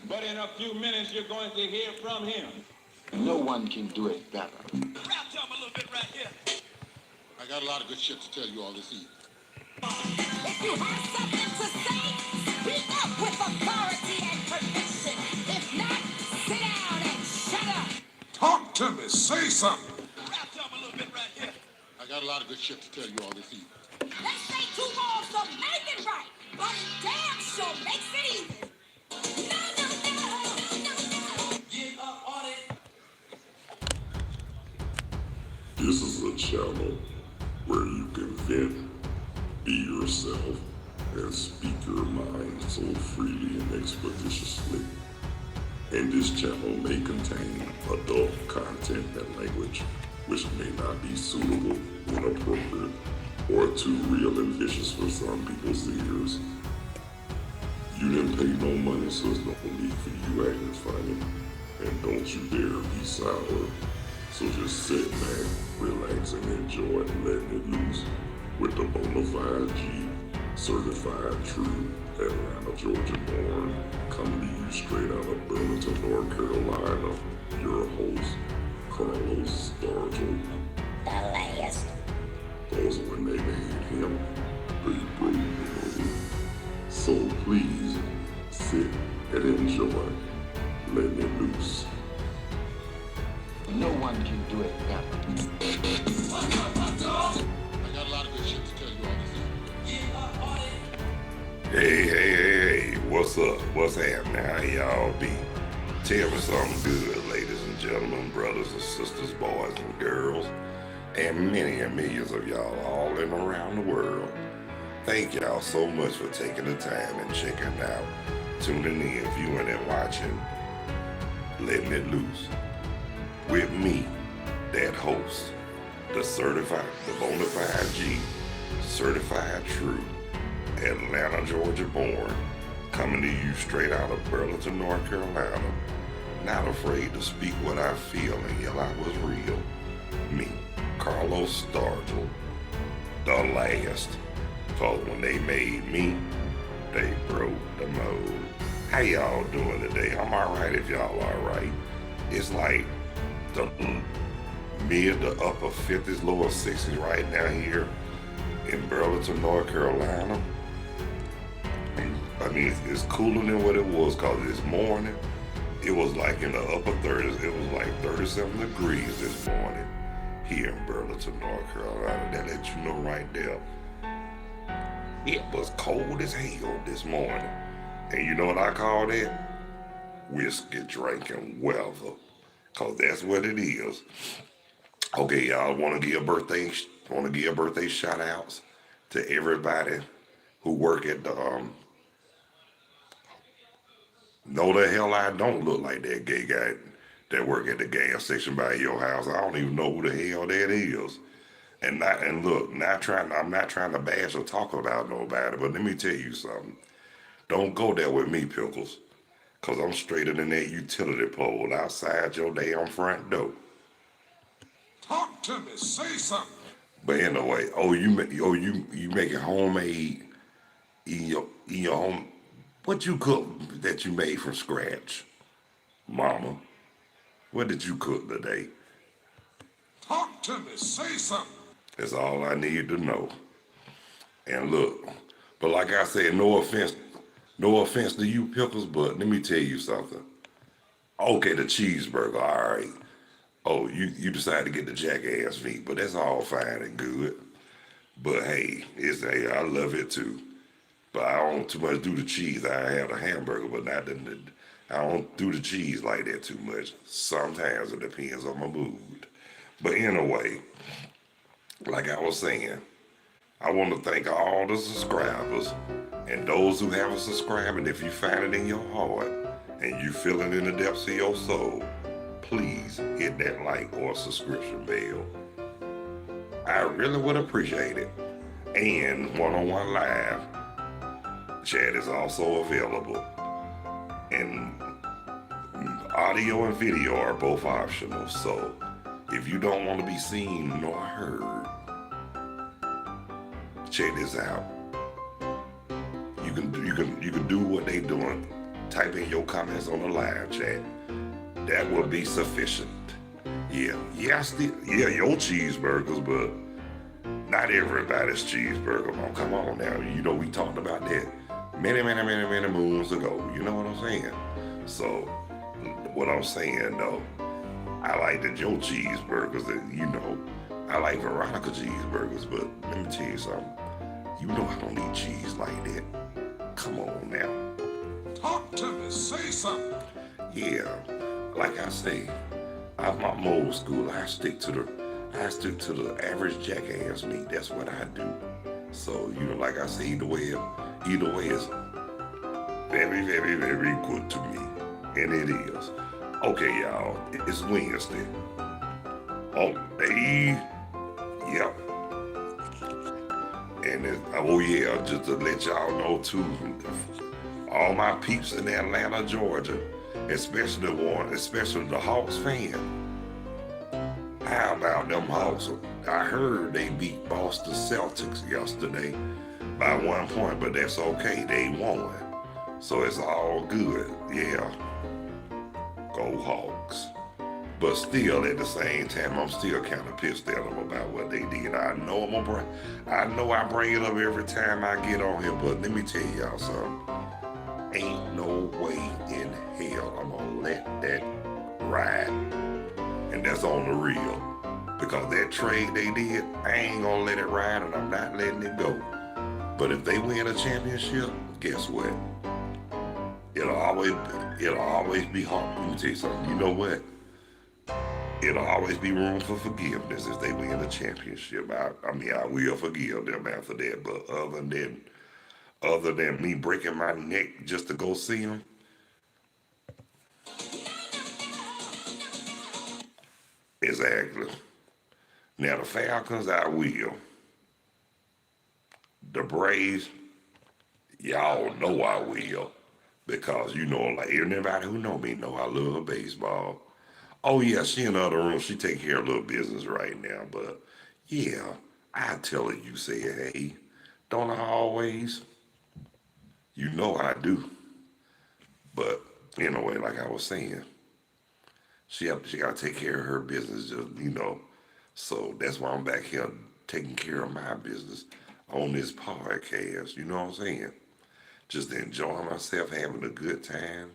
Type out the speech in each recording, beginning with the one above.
But in a few minutes, you're going to hear from him. No one can do it better. Rap to him a little bit right here. I got a lot of good shit to tell you all this evening. If you have something to say, speak up with authority and permission. If not, sit down and shut up. Talk to me. Say something. Rap to him a little bit right here. I got a lot of good shit to tell you all this evening. Let's say two wrongs don't make it right, but it damn sure makes it even. No, no, no, no, no. Get up on it. This is a channel where you can vent, be yourself, and speak your mind so freely and expeditiously. And this channel may contain adult content and language which may not be suitable, inappropriate, or too real and vicious for some people's ears. You didn't pay no money, so there's no need for you acting funny. And don't you dare be sour. So just sit back, relax, and enjoy letting it loose with the Bonafide G, certified true, Atlanta, Georgia born, coming to you straight out of Burlington, North Carolina. Your host, Carlos Startle. The last. Those when they made him, they broke the road. So please, sit and enjoy letting it loose. No one can do it better. I got a lot of good shit to tell you all this evening. Get up on it. Hey, what's up? What's happening? How y'all be? Tell me something good, ladies and gentlemen, brothers and sisters, boys and girls, and many and millions of y'all all in and around the world. Thank y'all so much for taking the time and checking out, tuning in, viewing, and watching, letting it loose. With me, that host, the Bonafide G, certified true, Atlanta, Georgia born, coming to you straight out of Burlington, North Carolina, not afraid to speak what I feel and yell I was real. Me, Carlos Startle, the last. Cause when they made me, they broke the mold. How y'all doing today? I'm alright if y'all alright. It's like the mid to upper 50s, lower 60s right now here in Burlington, North Carolina. And, I mean, it's cooler than what it was, cause this morning it was like in the upper 30s. It was like 37 degrees this morning here in Burlington, North Carolina. That let you know right there. It was cold as hell this morning. And you know what I call that? Whiskey drinking weather. Cause that's what it is. Okay, y'all wanna give birthday shout outs to everybody who work at the no the hell I don't look like that gay guy that work at the gas station by your house. I don't even know who the hell that is. I'm not trying to bash or talk about nobody, but let me tell you something. Don't go there with me, Pickles, cause I'm straighter than that utility pole outside your damn front door. Talk to me. Say something. But anyway, you making homemade in your home. What you cook that you made from scratch, Mama? What did you cook today? Talk to me. Say something. That's all I need to know. And look, but like I said, no offense to you, Pickles, but let me tell you something. Okay, the cheeseburger, all right. Oh, you decided to get the jackass meat, but that's all fine and good. But hey, I love it too. But I don't too much do the cheese. I have a hamburger, but I don't do the cheese like that too much. Sometimes it depends on my mood. But anyway, like I was saying, I want to thank all the subscribers and those who haven't subscribed. And if you find it in your heart and you feel it in the depths of your soul, please hit that like or subscription bell. I really would appreciate it. And one-on-one live chat is also available. And audio and video are both optional. So if you don't want to be seen nor heard, check this out. You can do what they doing type in your comments on the live chat. That will be sufficient. Yeah, your cheeseburgers, but not everybody's cheeseburger. Oh, come on now. You know, we talked about that many moons ago. You know what I'm saying? So, what I'm saying though, I like the Joe cheeseburgers that, you know, I like Veronica cheeseburgers, but let me tell you something. You know I don't eat cheese like that. Come on now. Talk to me. Say something. Yeah, like I say, I'm old school. I stick to the average jackass meat. That's what I do. So, you know, like I say, either way is very good to me. And it is. Okay, y'all, it's Wednesday. Oh, yep. And just to let y'all know too, all my peeps in Atlanta, Georgia, especially the Hawks fan. How about them Hawks? I heard they beat Boston Celtics yesterday by 1 point, but that's okay. They won. So it's all good. Yeah. Go Hawks. But still, at the same time, I'm still kind of pissed at them about what they did. I know I bring it up every time I get on here, but let me tell y'all something. Ain't no way in hell I'm gonna let that ride. And that's on the real. Because that trade they did, I ain't gonna let it ride, and I'm not letting it go. But if they win a championship, guess what? It'll always be hard. Let me tell you something. You know what? It'll always be room for forgiveness if they win the championship. I will forgive them after that. But other than me breaking my neck just to go see them, exactly. Now the Falcons, I will. The Braves, y'all know I will. Because, you know, like anybody who know me know I love baseball. Oh yeah, she in the other room. She take care of little business right now. But yeah, I tell her you say, hey, don't I always? You know I do. But anyway, like I was saying, she gotta take care of her business, just, you know. So that's why I'm back here taking care of my business on this podcast. You know what I'm saying? Just enjoying myself, having a good time,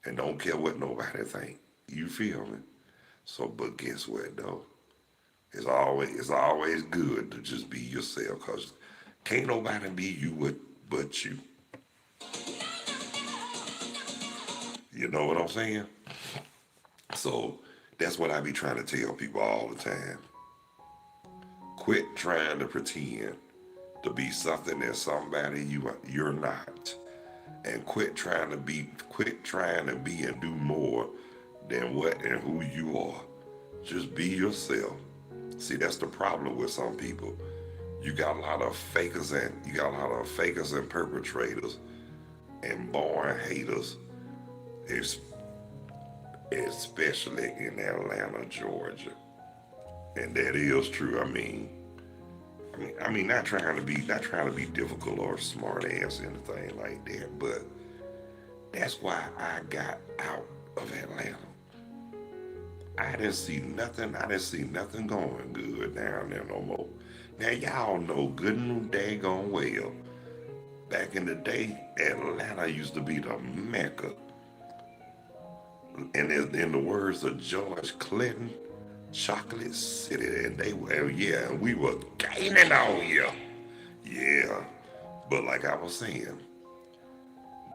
and don't care what nobody think. You feel me? So, but guess what though? It's always good to just be yourself, cause can't nobody be you but you. You know what I'm saying? So that's what I be trying to tell people all the time. Quit trying to pretend to be something that somebody you're not. And quit trying to be and do more than what and who you are. Just be yourself. See, that's the problem with some people. You got a lot of fakers and perpetrators and born haters, especially in Atlanta, Georgia. And that is true. I mean, not trying to be difficult or smart ass or anything like that, but that's why I got out of Atlanta. I didn't see nothing going good down there no more. Now y'all know good and daggone well, back in the day, Atlanta used to be the Mecca. And in the words of George Clinton, Chocolate City, and we were gaining on you. Yeah, but like I was saying,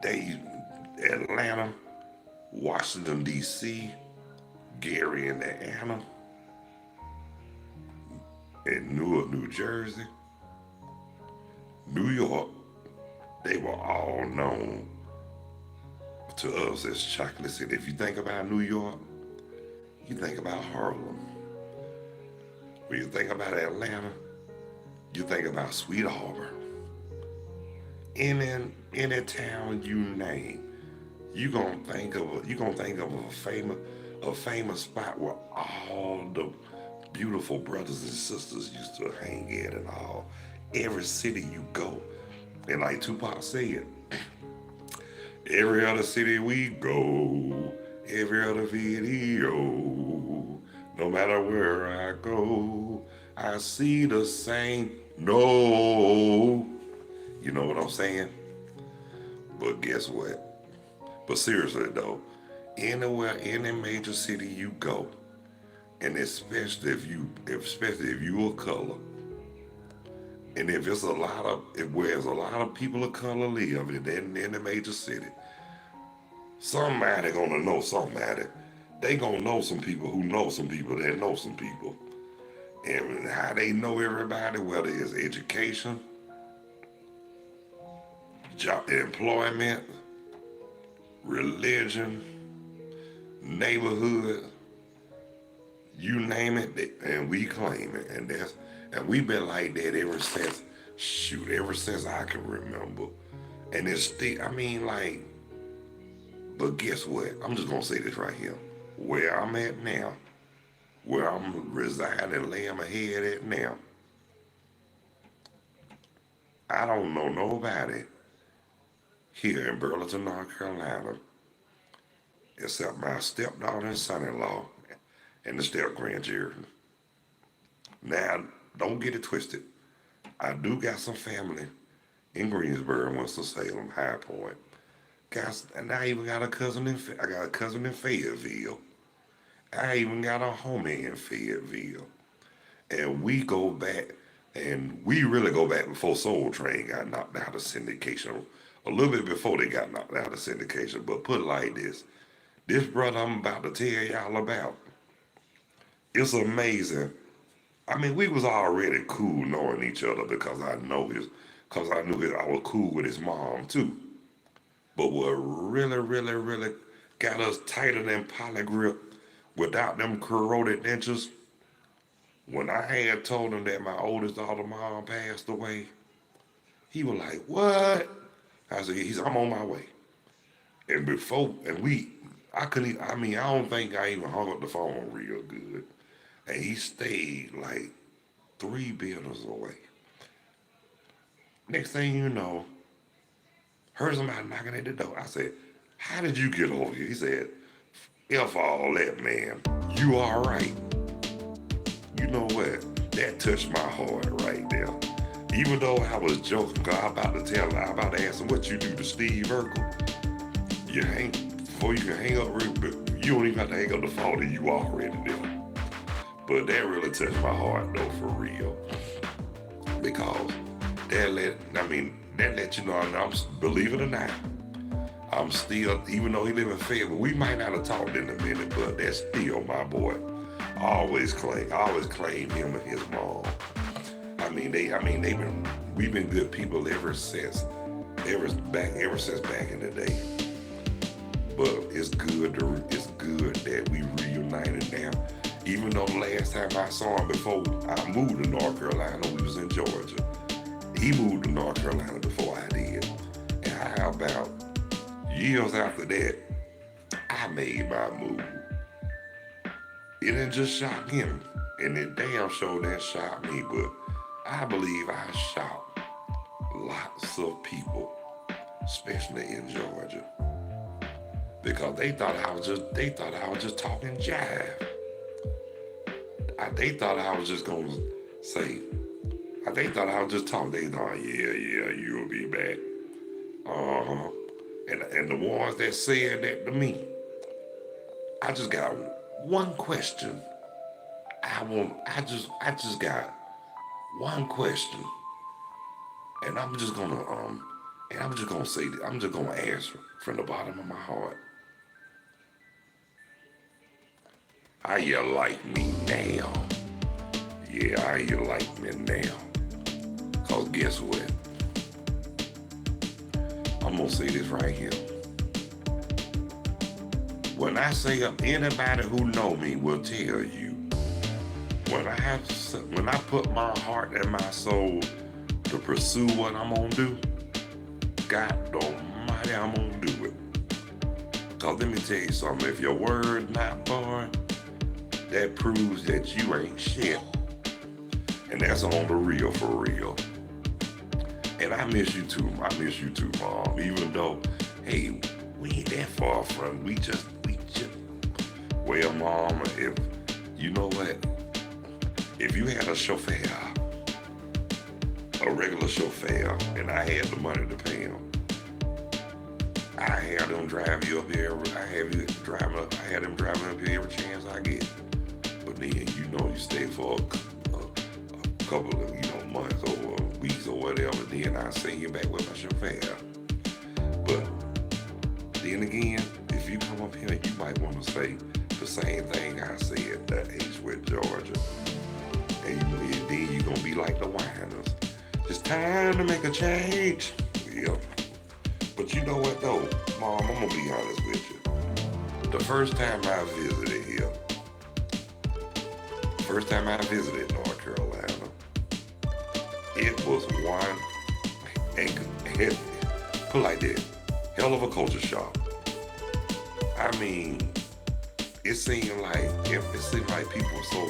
Atlanta, Washington, D.C., Gary, Indiana, and Newark, New Jersey, New York, they were all known to us as Chocolate City. If you think about New York, you think about Harlem. When you think about Atlanta, you think about Sweet Harbor. Any town you name, you gonna think of a famous spot where all the beautiful brothers and sisters used to hang at and all. Every city you go, and like Tupac said, Every other city we go, every other video, no matter where I go, I see the same. No, you know what I'm saying? But guess what? But seriously though, anywhere, any major city you go, and especially if you a color, and if it's where there's a lot of people of color live in the major city, somebody gonna know somebody. They gonna know some people who know some people that know some people. And how they know everybody, whether it's education, job, employment, religion, neighborhood, you name it, and we claim it. And we've been like that ever since I can remember. And it's still, but guess what? I'm just gonna say this right here. Where I'm at now, where I'm residing, laying my head at now, I don't know nobody here in Burlington, North Carolina, except my stepdaughter and son-in-law and the step-grandchildren. Now, don't get it twisted. I do got some family in Greensboro, Winston-Salem, High Point. And I even got a cousin in Fayetteville. I even got a homie in Fayetteville. And we go back, and we really go back before Soul Train got knocked out of syndication. A little bit before they got knocked out of syndication. But put it like this. This brother I'm about to tell y'all about, it's amazing. We was already cool knowing each other because I knew I was cool with his mom too. But what really, really, really got us tighter than polygrip without them corroded dentures, when I had told him that my oldest daughter mom passed away, he was like, what? I said, I'm on my way. I don't think I even hung up the phone real good. And he stayed like 3 buildings away. Next thing you know, heard somebody knocking at the door. I said, how did you get over here? He said, F all that, man. You all right. You know what? That touched my heart right there. Even though I was joking, because I'm about to ask him what you do to Steve Urkel. Before you can hang up, you don't even have to hang up the phone and you already there. But that really touched my heart though, for real. Because that let you know, I'm, believe it or not, I'm still, even though he live in Fayetteville, we might not have talked in a minute, but that's still my boy. I always claim him and his mom. We've been good people ever since back in the day. But it's good that we reunited now. Even though the last time I saw him before I moved to North Carolina, we was in Georgia. He moved to North Carolina before I did. And how about years after that, I made my move. It didn't just shock him, and it damn sure didn't shock me, but I believe I shocked lots of people, especially in Georgia, because they thought I was just talking jive. They thought I was just gonna say, they thought I was just talking. They thought, yeah, you'll be back. And the ones that said that to me, I just got one question. I just got one question, and I'm just gonna say, I'm just gonna answer from the bottom of my heart. How you like me now? Yeah, how you like me now? Cause guess what? I'm gonna say this right here. When I say anybody who know me will tell you, when I put my heart and my soul to pursue what I'm gonna do, God almighty, I'm gonna do it. Cause let me tell you something, if your word's not born, that proves that you ain't shit. And that's on the real, for real. And I miss you too, Mom. Even though, hey, We ain't that far from. We just. Well, Mama, if you know what, if you had a chauffeur, a regular chauffeur, and I had the money to pay him, I had them drive you up here. I had them driving up here every chance I get. But then you stay for a couple of months or weeks or whatever. Then I send you back with my chauffeur. But then again, if you come up here, you might want to say the same thing I said that H with Georgia, and then you're gonna be like the whiners. It's time to make a change. Yeah. But you know what though, Mom, I'm gonna be honest with you. The first time I visited here, North Carolina, it was one, and put like that, hell of a culture shock. I mean, it seemed like people were so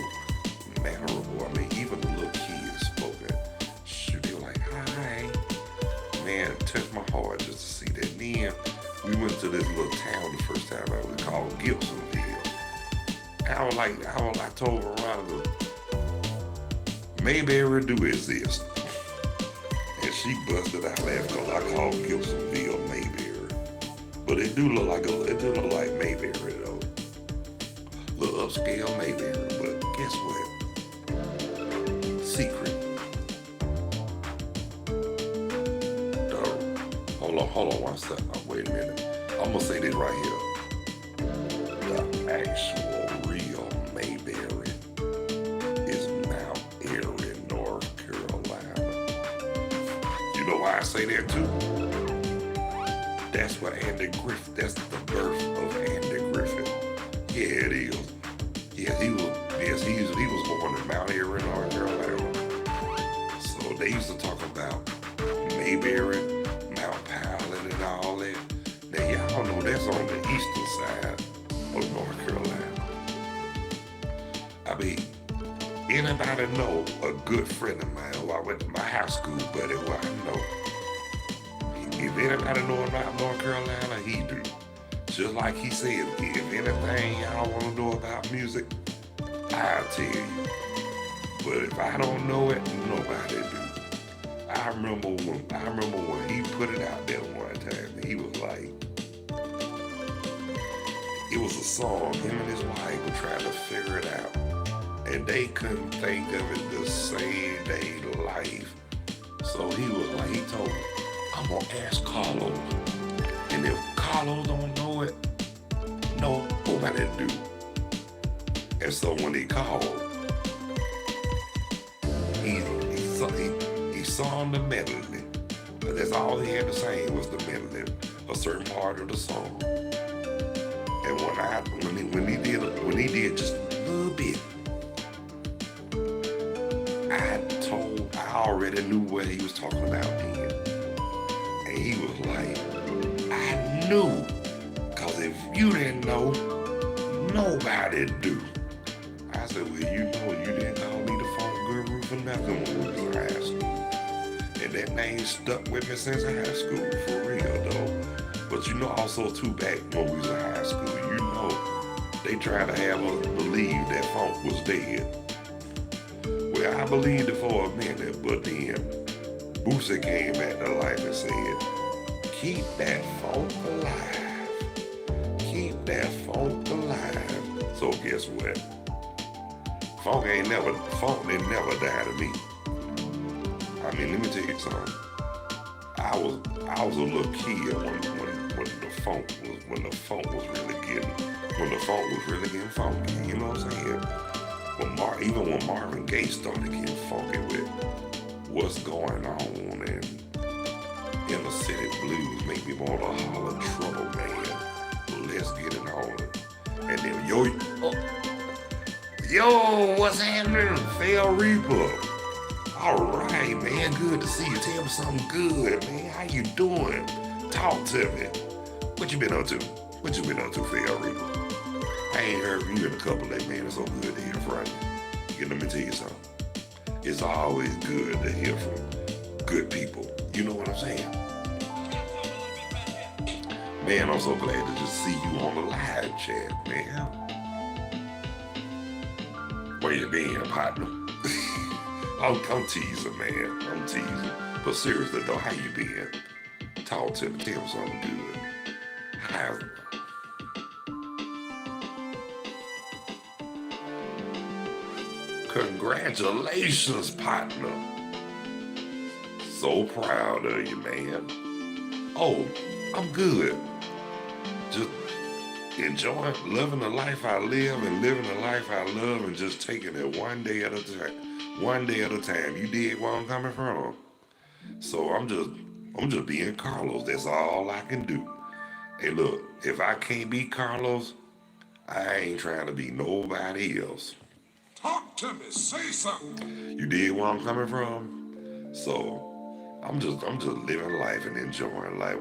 mannerable. I mean, even the little kids spoken. Shoot, they were like, hi. Man, it touched my heart just to see that. Then we went to this little town the first time I was called Gibsonville. I told Veronica, Mayberry do exist. And she busted out laughing because I called Gibsonville Mayberry. But it do look like Mayberry though. Little upscale Mayberry, but guess what? Secret. Hold on one second. Wait a minute. I'm gonna say this right here. The actual real Mayberry is Mount Airy, North Carolina. You know why I say that too? That's what that's the birth of Andy Griffith. Yeah, it is. Yes, he was born in Mount Airy, North Carolina. So they used to talk about Mayberry, Mount Pilot, and all that. Now y'all know that's on the eastern side of North Carolina. I mean, anybody know a good friend of mine who I went to my high school buddy who I know? If anybody know about North Carolina, he do. Just like he said, if anything y'all want to know about music, I'll tell you. But if I don't know it, nobody do. I remember when he put it out there one time, he was like, it was a song, him and his wife were trying to figure it out. And they couldn't think of it to save their life. So he was like, he told me, I'm gonna ask Carlos. And if Carlos don't know it, nobody do. And so when he called, he sung the medley. But that's all he had to sing was the medley, a certain part of the song. And when he did just a little bit, I already knew what he was talking about then. And he was like, I knew, because if you didn't know, nobody do. I said, well, you know, you didn't call me the funk guru for nothing when we was in high school. And that name stuck with me since high school, for real though. But you know also too, back when we was in high school, you know, they tried to have us believe that funk was dead. Well, I believed it for a minute, but then Boosie came back to life and said, keep that funk alive. Keep that funk alive. So guess what? Funk didn't never die to me. I mean, let me tell you something. I was a little kid when the funk was really getting funky. You know what I'm saying? Even when Marvin Gaye started getting funky with what's going on and inner city blues make me want to holler trouble, man. Let's get it on. And then yo, what's happening? Fail Reaper. All right, man. Good to see you. Tell me something good, man. How you doing? Talk to me. What you been up to? Fail Reaper? I ain't heard from you in a couple of days, man. It's so good to hear from you. Let me tell you something. It's always good to hear from good people. You know what I'm saying? Man, I'm so glad to just see you on the live chat, man. Where you been, partner? I'm teasing, man. I'm teasing. But seriously, though, how you been? Talk to me. Tell me something good. How's it? Congratulations, partner. So proud of you, man. Oh, I'm good. Just enjoying, loving the life I live and living the life I love and just taking it one day at a time. One day at a time. You dig where I'm coming from? So I'm just being Carlos. That's all I can do. Hey, look, if I can't be Carlos, I ain't trying to be nobody else. Talk to me. Say something. You dig where I'm coming from? So I'm just living life and enjoying life.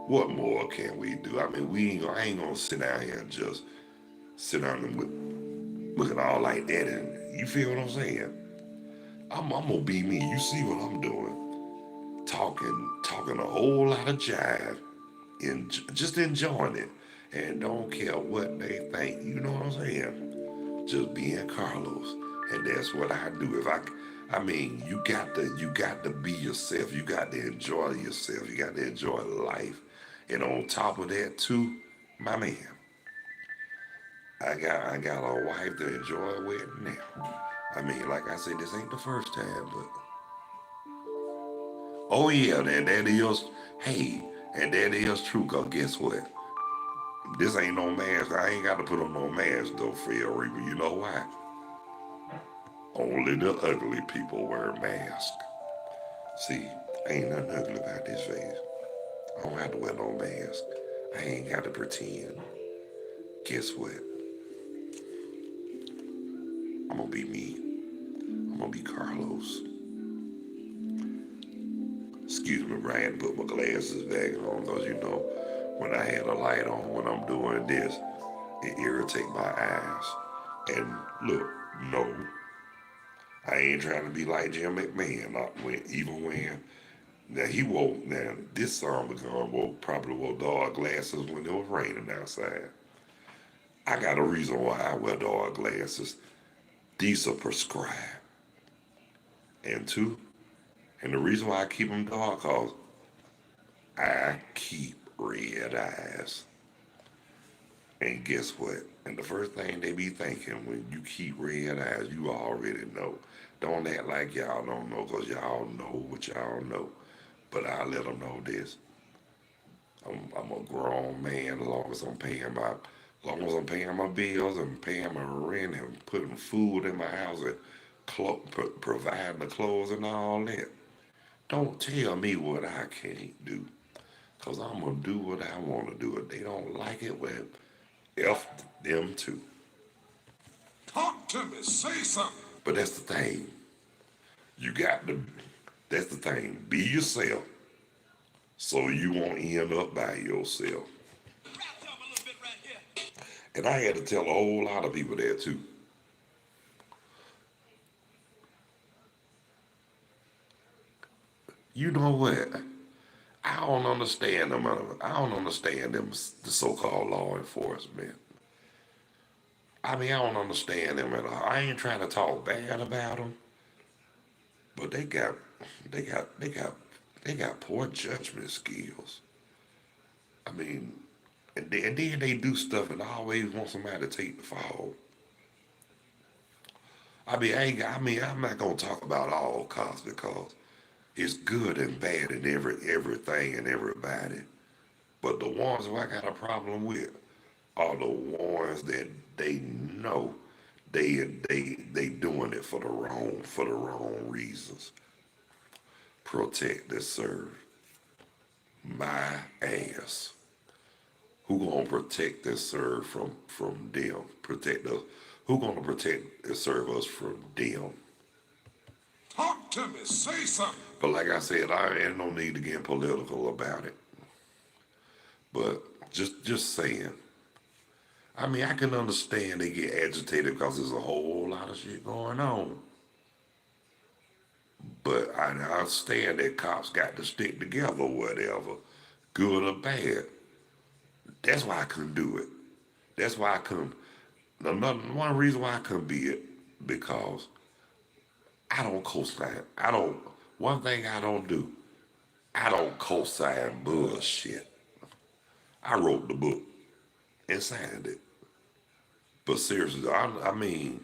What more can we do? I mean, I ain't gonna sit down here and just sit down and looking all like that. And you feel what I'm saying? I'm gonna be me. You see what I'm doing? Talking a whole lot of jive and just enjoying it and don't care what they think. You know what I'm saying? Just being Carlos, and that's what I do. I mean, you got to be yourself. You got to enjoy yourself. You got to enjoy life, and on top of that too, my man, I got a wife to enjoy with now. I mean, like I said, this ain't the first time, but oh yeah, and that is, hey, and that is true. Cause guess what? This ain't no mask. I ain't got to put on no mask though, Phil Reaper. You know why? Only the ugly people wear masks. See, ain't nothing ugly about this face. I don't have to wear no mask. I ain't got to pretend. Guess what? I'm gonna be me. I'm gonna be Carlos. Excuse me, Brian, put my glasses back on because you know, when I had a light on when I'm doing this, it irritates my eyes. And look, no, I ain't trying to be like Jim McMahon. Even when now he wore this song probably wore dark glasses when it was raining outside. I got a reason why I wear dark glasses. These are prescribed. And two, and the reason why I keep them dark, cause I keep red eyes. And guess what? And the first thing they be thinking when you keep red eyes, you already know. Don't act like y'all don't know, cause y'all know what y'all know. But I let them know this. I'm a grown man as long as I'm paying my bills and paying my rent and putting food in my house and providing the clothes and all that. Don't tell me what I can't do. Cause I'm gonna do what I wanna do. If they don't like it, well, F them too. Talk to me. Say something. But that's the thing. That's the thing. Be yourself so you won't end up by yourself. Rap to 'em a little bit right here. And I had to tell a whole lot of people that too. You know what? I don't understand them. I don't understand them, the so-called law enforcement. I mean, I don't understand them at all. I ain't trying to talk bad about them, but they got poor judgment skills. I mean, and then they do stuff and always want somebody to take the fall. I'm not gonna talk about all cops because it's good and bad in everything and everybody. But the ones who I got a problem with are the ones that they know they doing it for the wrong reasons. Protect and serve. My ass. Who gonna protect and serve from them? Protect us. Who gonna protect and serve us from them? Talk to me. Say something. But like I said, I ain't no need to get political about it. But just saying. I mean, I can understand they get agitated because there's a whole lot of shit going on. But I understand that cops got to stick together or whatever. good or bad. That's why I couldn't do it. That's why I couldn't. One reason why I couldn't be it, because I don't co-sign. One thing I don't do, I don't co-sign bullshit. I wrote the book and signed it. But seriously, I mean,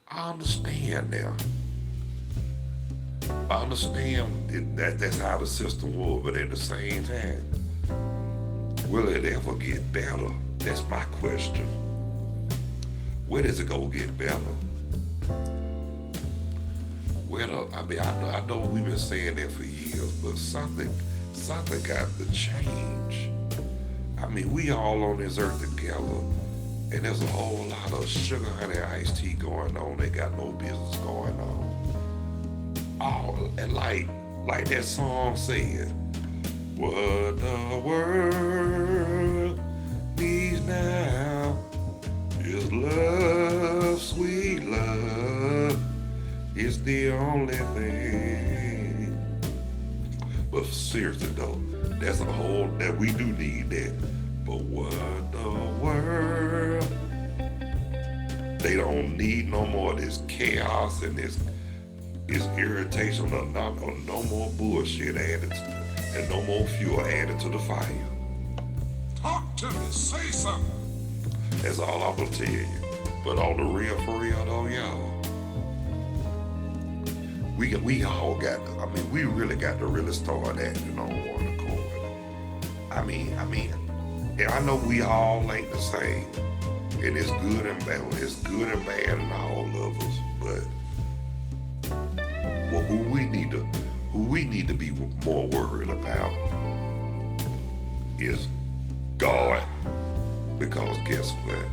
I understand now. I understand that's how the system was, but at the same time, will it ever get better? That's my question. Where does it go get better? I know we've been saying that for years, but something got to change. I mean, we all on this earth together, and there's a whole lot of sugar, honey, iced tea going on. They got no business going on. All and like that song said, what the world needs now is love, sweet love. It's the only thing. But seriously though, that's a whole that we do need that. But what the world? They don't need no more of this chaos and this irritation or no more bullshit added and no more fuel added to the fire. Talk to me. Say something. That's all I'm gonna tell you. But on the real, for real though, y'all, we all got to, I mean, we really got to really start acting on one accord. I mean, and I know we all ain't the same. And it's good and bad. It's good and bad in all of us. But well, who we need to be more worried about is God. Because guess what?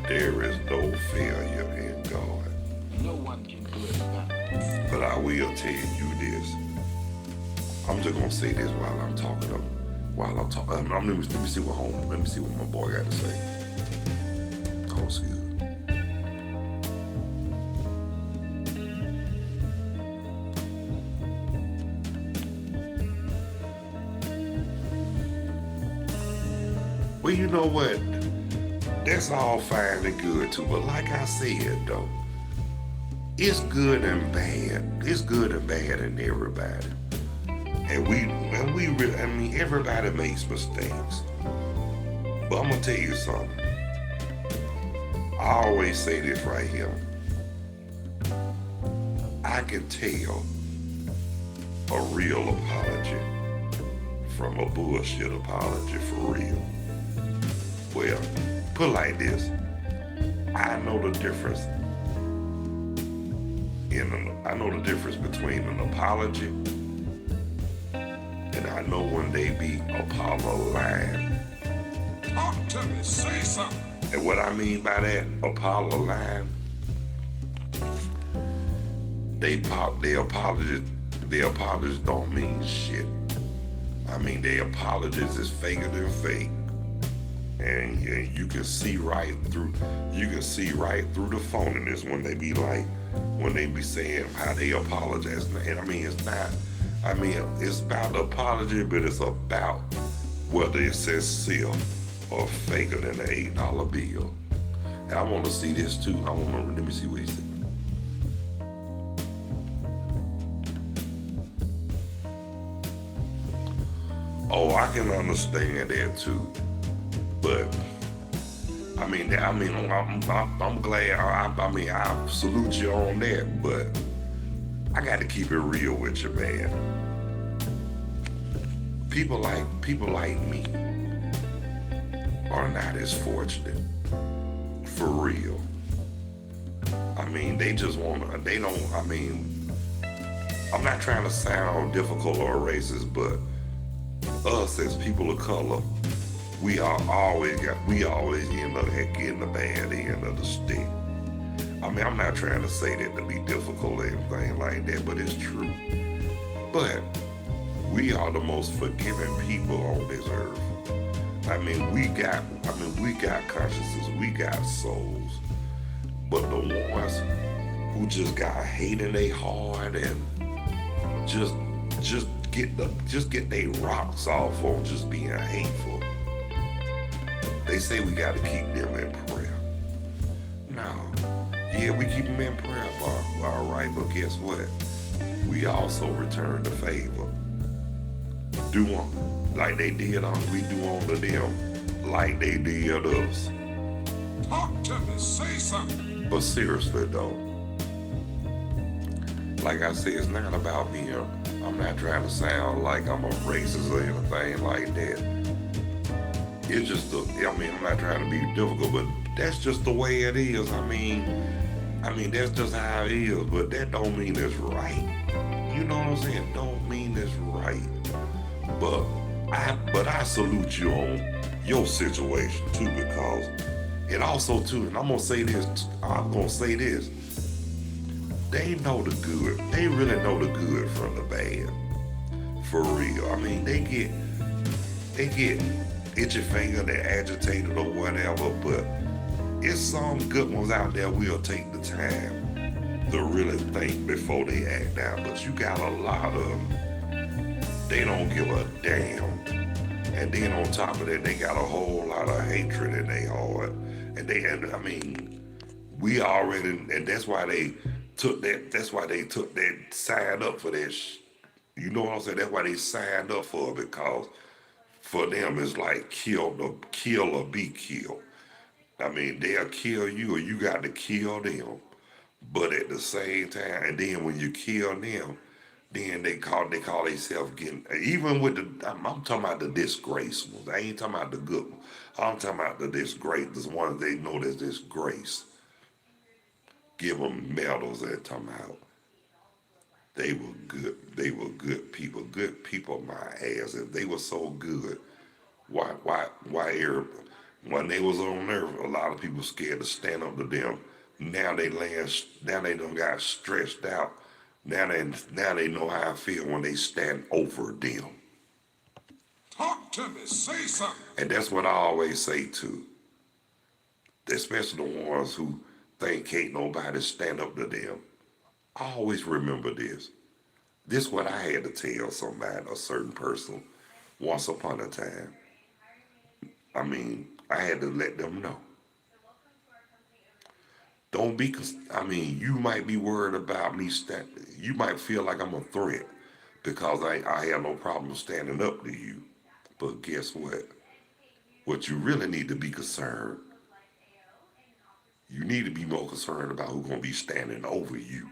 There is no failure in God. No one can do it better. But I will tell you this. I'm just gonna say this while I'm talking. Let me see what my boy got to say. Oh, excuse me. Well, you know what? That's all fine and good too. But like I said though, it's good and bad. It's good and bad in everybody. And we really, I mean, everybody makes mistakes. But I'm gonna tell you something. I always say this right here. I can tell a real apology from a bullshit apology for real. Well, put it like this. I know the difference between an apology and I know when they be apologizing. Talk to me. Say something. And what I mean by that, apologizing, the apologies don't mean shit. I mean, the apologies is faker than fake. And you can see right through the phoniness when they be saying how they apologize. And I mean, it's about the apology, but it's about whether it's sincere or faker than an $8 bill. And I want to see this too. Let me see what he said. Oh, I can understand that too. But I'm glad. I salute you on that. But I got to keep it real with you, man. People like me are not as fortunate, for real. I mean, they just wanna. They don't. I mean, I'm not trying to sound difficult or racist, but us as people of color, we always end up getting the bad end of the stick. I mean, I'm not trying to say that to be difficult or anything like that, but it's true. But we are the most forgiving people on this earth. I mean, we got consciences, we got souls. But the ones who just got hate in their heart and just just get their rocks off on just being hateful. They say we got to keep them in prayer. No. Yeah, we keep them in prayer, all right, but guess what? We also return the favor. Do them like they did we do unto them like they did us. Talk to me. Say something. But seriously though, like I said, it's not about me. I'm not trying to sound like I'm a racist or anything like that. It's just, I'm not trying to be difficult, but that's just the way it is. I mean, that's just how it is, but that don't mean it's right. You know what I'm saying? Don't mean it's right. But I salute you on your situation too, because it also too, and I'm gonna say this, they know the good. They really know the good from the bad. For real. I mean, they get itchy finger, they're agitated or whatever, but it's some good ones out there will take the time to really think before they act out. But you got a lot of them, they don't give a damn. And then on top of that, they got a whole lot of hatred in their heart. We already, and that's why they took that signed up for that. You know what I'm saying? That's why they signed up for it, because for them it's like kill or be killed. I mean, they'll kill you or you got to kill them. But at the same time, and then when you kill them, then they call themselves getting, even with I'm talking about the disgrace ones. I ain't talking about the good ones. I'm talking about the disgrace, the ones they know that's disgrace. Give them medals and talking about they were good people, my ass. If they were so good, why when they was on earth, a lot of people scared to stand up to them. Now they done got stretched out. Now they know how I feel when they stand over them. Talk to me. Say something. And that's what I always say too. Especially the ones who think can't nobody stand up to them. I always remember this. This is what I had to tell somebody, a certain person, once upon a time. I had to let them know. Don't be, you might be worried about me you might feel like I'm a threat because I have no problem standing up to you. But guess what? What you really need to be concerned, you need to be more concerned about who's going to be standing over you,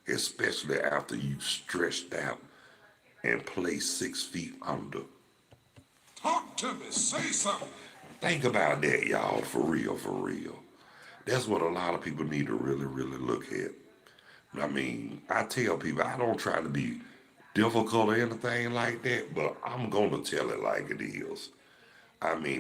especially after you stretched out and placed 6 feet under. Talk to me. Say something. Think about that, y'all, for real, for real. That's what a lot of people need to really, really look at. I tell people, I don't try to be difficult or anything like that, but I'm going to tell it like it is.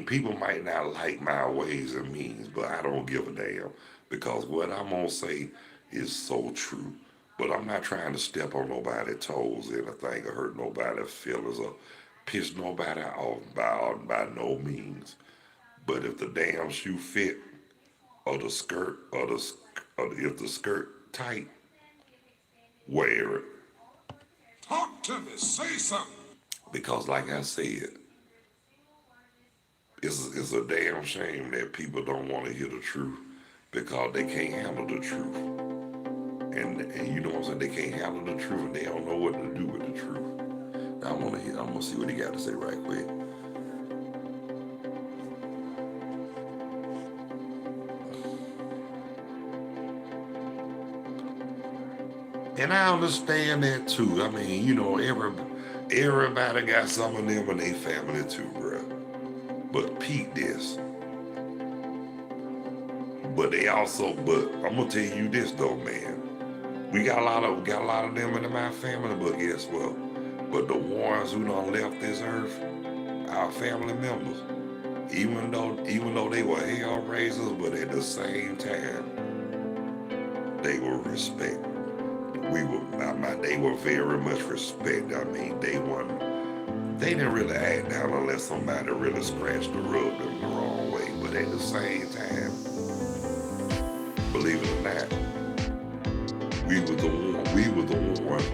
People might not like my ways and means, but I don't give a damn, because what I'm going to say is so true. But I'm not trying to step on nobody's toes or anything, or hurt nobody's feelings, or piss nobody off by no means. But if the damn shoe fit, or the skirt, or if the skirt tight, wear it. Talk to me. Say something. Because like I said, it's a damn shame that people don't want to hear the truth because they can't handle the truth. And you know what I'm saying? They can't handle the truth and they don't know what to do with the truth. Now I'm gonna see what he got to say right quick. And I understand that too. Everybody got some of them in their family too, bro. But peep this. But I'm gonna tell you this though, man. We got a lot of them in my family, but guess what? But the ones who done left this earth, our family members, even though they were hell raisers, but at the same time, they were respected. They were very much respected. They didn't really act down unless somebody really scratched the rug them the wrong way. But at the same time, believe it or not, we were the one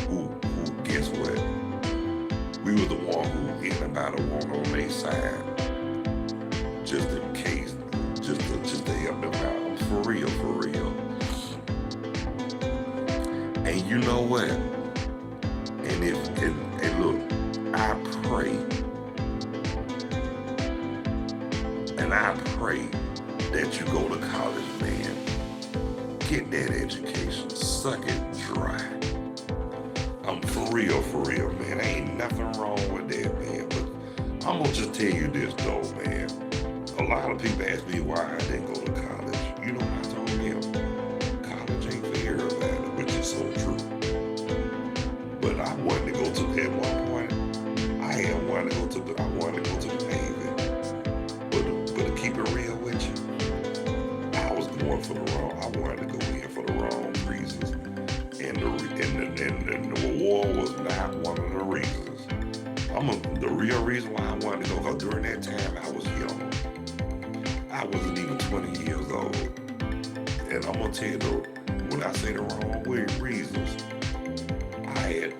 who guess what? just in case, just to help them out. I'm for real, for real. And you know what? And look, I pray, and I pray that you go to college, man. Get that education, suck it dry. I'm for real, man. Ain't nothing wrong with that, man. But I'm gonna just tell you this though, man. A lot of people ask me why I didn't go to college. You know what I told them? College ain't for everybody, which is so true. But I wanted to go to, at one point, I wanted to go to the Navy. But to keep it real with you, I was going for the wrong, I wanted to go in for the wrong reasons. And the war was not one of the reasons. The real reason why I wanted to go, because during that time I was young. I wasn't even 20 years old. And I'm gonna tell you, when I say the wrong reasons, I had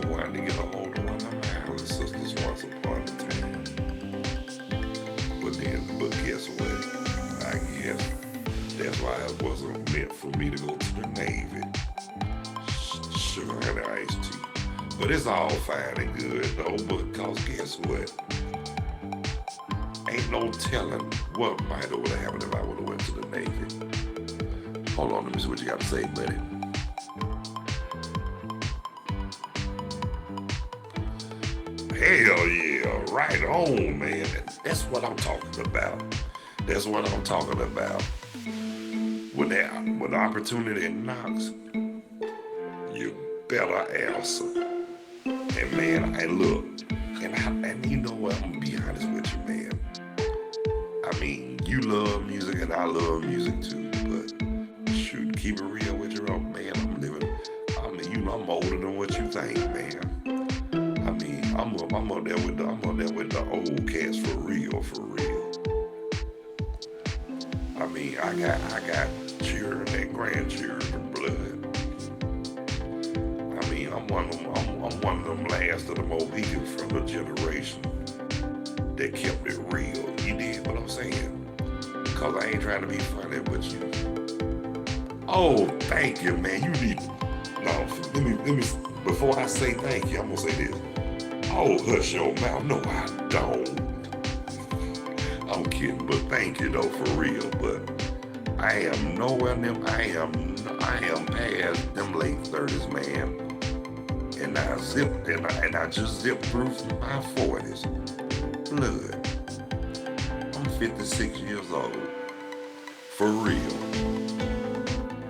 wanted to get a hold of one of my older sisters once upon a time. But guess what? I guess that's why it wasn't meant for me to go to the Navy. Sugar and iced tea. But it's all fine and good though, because guess what? Ain't no telling what might have happened if I would have went to the Navy. Hold on, let me see what you got to say, buddy. Hell yeah, right on, man. That's what I'm talking about. That's what I'm talking about. When the opportunity knocks, you better answer. And man, and look, and you know what? I'm gonna be honest with you, man. I mean, you love music and I love music too, but shoot, keep it real with you, man. I'm older than what you think, man. I mean, I'm up there with the old cats for real, for real. I mean, I got children and grandchildren blood. I mean, I'm one of them last of the Mohicans from the generation that kept it real. You dig what I'm saying? Cause I ain't trying to be funny with you. Oh, thank you, man. You need. No, let me. Before I say thank you, I'm gonna say this. Oh, hush your mouth. No, I don't. I'm kidding, but thank you though, for real. But I am nowhere near. I am past them late 30s, man. And I just zipped through my 40s. Blood. I'm 56 years old. For real.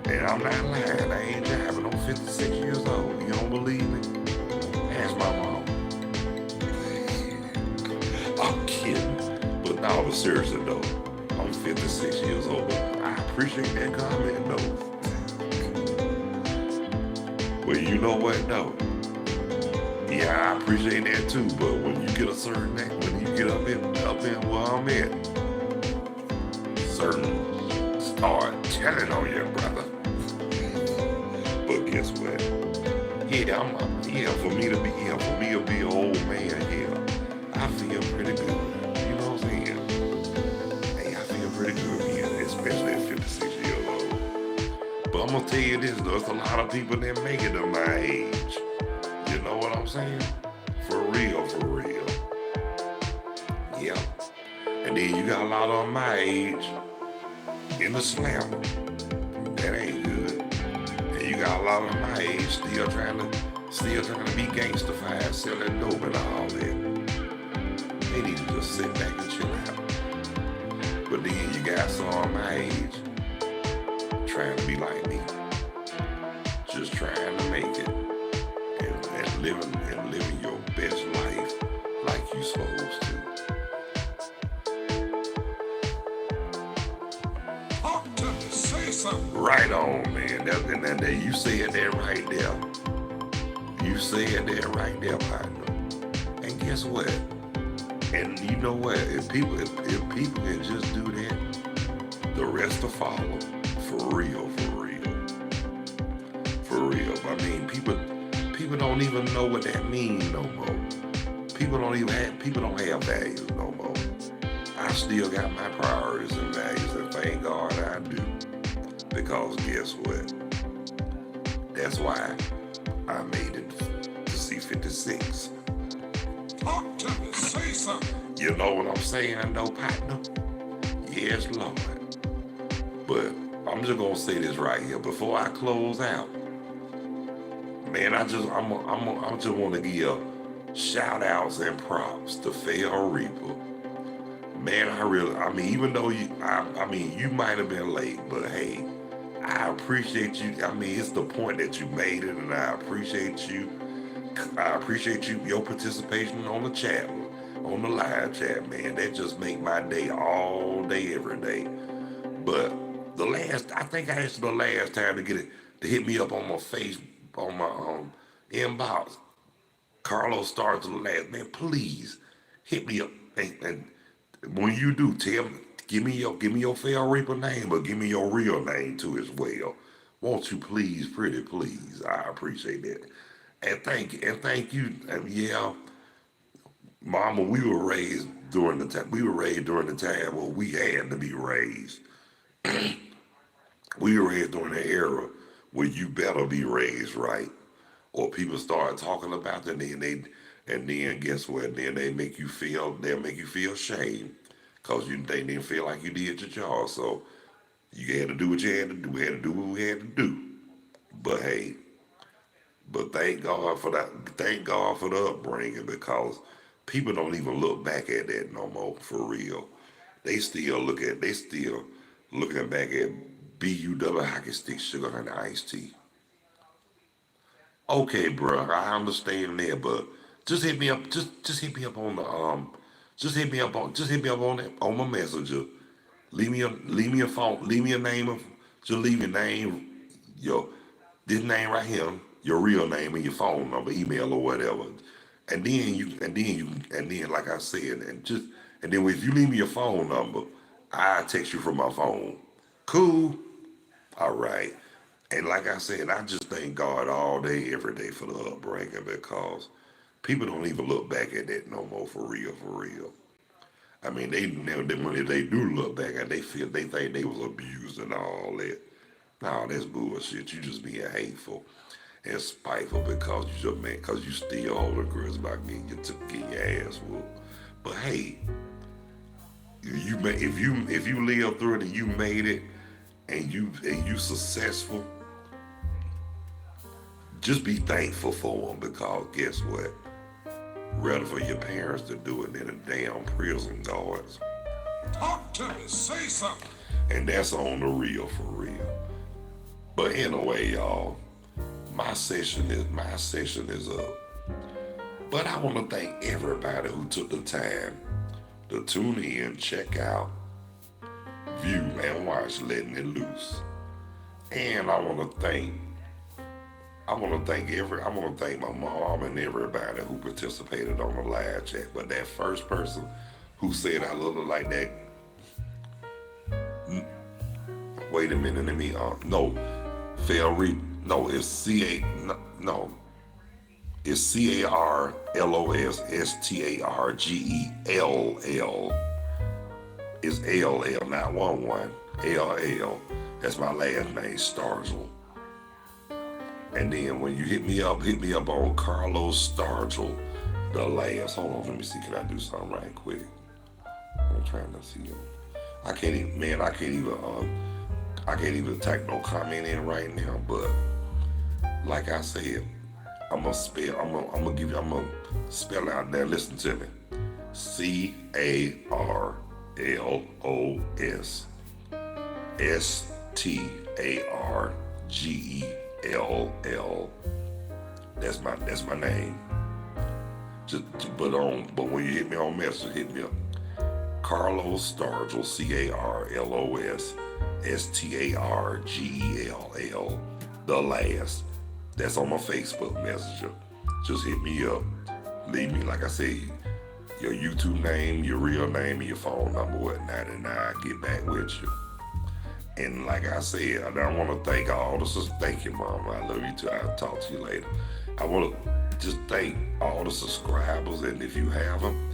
And I'm not lying. I ain't jiving. I'm 56 years old. You don't believe me? Ask my mom. I'm kidding. But no, but seriously though, I'm 56 years old. I appreciate that comment though. Well, you know what though? Yeah, I appreciate that too, but when you get a certain age, when you get up in where I'm at, certain start telling on you, brother. But guess what? For me to be an old man, I feel pretty good. You know what I'm saying? Hey, I feel pretty good, man, especially at 56 years old. But I'm gonna tell you this, though, there's a lot of people that make it to my age. You know what I'm saying? For real, for real. Yeah. And then you got a lot of my age in the slammer. That ain't good. And you got a lot of my age still trying to be gangstified, selling dope and all that. They need to just sit back and chill out. But then you got some of my age trying to be like me. Just trying to make it. And living your best life like you supposed to. Talk to me, say something. Right on, man. That you said that right there. You said that right there, partner. And guess what? And you know what? If people can just do that, the rest will follow. For real, for real. For real. I mean, people don't even know what that means no more. People don't have values no more. I I still got my priorities and values, and thank God I do. Because guess what? That's why I made it to C56. Talk to me. Say something. You know what I'm saying, though, partner? Yes, Lord. But I'm just gonna say this right here before I close out. Man, I just want to give shout outs and props to Phil Reaper. Man, I mean, even though you might have been late, but hey, I appreciate you. I mean, it's the point that you made it, and I appreciate you. Your participation on the chat, on the live chat, man. That just make my day all day, every day. But I think I asked the last time to hit me up on my face, on my inbox. Carlos starts the last, man, please hit me up. And when you do, tell me, give me your Phil Reaper name, but give me your real name too as well. Won't you please, pretty please? I appreciate that. And thank you. And yeah, Mama, we were raised during the time where we had to be raised. We were raised during the era where you better be raised right, or people start talking about it, and then guess what? Then they'll make you feel shame, cause they didn't feel like you did your job. So you had to do what you had to do. We had to do what we had to do. But hey, thank God for that. Thank God for the upbringing, because people don't even look back at that no more, for real. They still looking back at BUW hockey stick, sugar and iced tea. Okay, bro, I understand that, but just hit me up. Just hit me up on the Just hit me up on my messenger. Leave me a phone. Leave me a name. Just leave your name, this name right here, your real name and your phone number, email or whatever. And then like I said, and then if you leave me your phone number, I text you from my phone. Cool. All right. And like I said, I just thank God all day, every day for the upbringing, because people don't even look back at that no more, for real, for real. I mean, when they do look back at, they think they was abused and all that. No, that's bullshit. You just being hateful and spiteful because you still hold a grudge about getting your ass whooped. But hey, if you live through it and you made it and you successful, just be thankful for them, because guess what? Rather for your parents to do it than a damn prison guards. Talk to me. Say something. And that's on the real, for real. But anyway, y'all, my session is up. But I want to thank everybody who took the time to tune in, check out, view, and watch Letting It Loose. And I want to thank my mom and everybody who participated on the live chat. But that first person who said I look like that, wait a minute, let me no, fail read. No, it's it's CARLOSSTARGELL. It's LL, not 11. LL. That's my last name, Stargell. And then when you hit me up on Carlos Stargell, the last. Hold on, let me see. Can I do something right quick? I'm trying to see him. I can't even type no comment in right now. But like I said, I'm gonna spell out there. Listen to me. CARLOSSTARGELL. That's my name. But when you hit me on message, hit me up. Carlos Stargell, CARLOSSTARGELL, the last. That's on my Facebook Messenger. Just hit me up. Leave me, like I said, your YouTube name, your real name, and your phone number, whatnot, and I'll get back with you. And like I said, I want to thank all the sisters. Thank you, Mama. I love you too. I'll talk to you later. I want to just thank all the subscribers, and if you have them,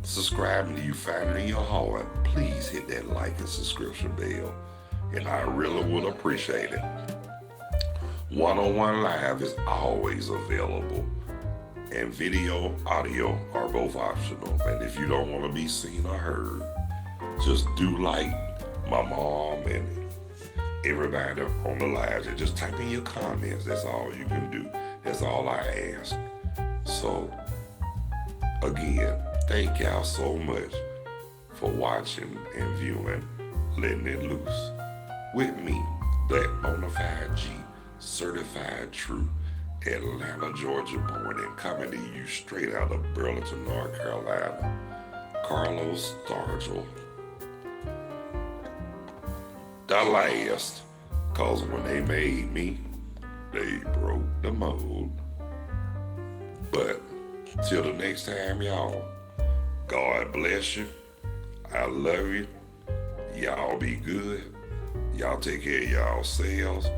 subscribing to you, find it in your heart, please hit that like and subscription bell. And I really would appreciate it. One-on-one live is always available. And video, audio are both optional. And if you don't want to be seen or heard, just do like my mom and everybody on the live. Just type in your comments. That's all you can do. That's all I ask. So, again, thank y'all so much for watching and viewing Letting It Loose with me, that bonafide G, certified true, Atlanta, Georgia born, and coming to you straight out of Burlington, North Carolina, Carlos Stargell. The last, cause when they made me, they broke the mold. But till the next time, y'all, God bless you. I love you. Y'all be good. Y'all take care of yourselves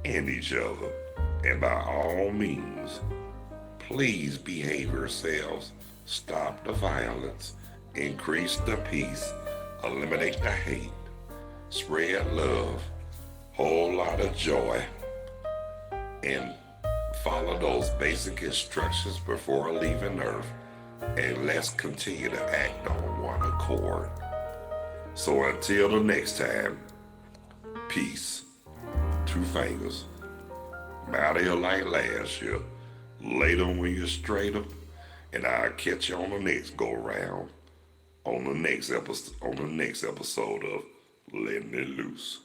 and each other. And by all means, please behave yourselves. Stop the violence. Increase the peace. Eliminate the hate. Spread love. Whole lot of joy. And follow those basic instructions before leaving Earth. And let's continue to act on one accord. So until the next time, peace. 2 fingers. I'm out here like last year. Later when you're straighter, and I'll catch you on the next go round. On the next episode of Letting It Loose.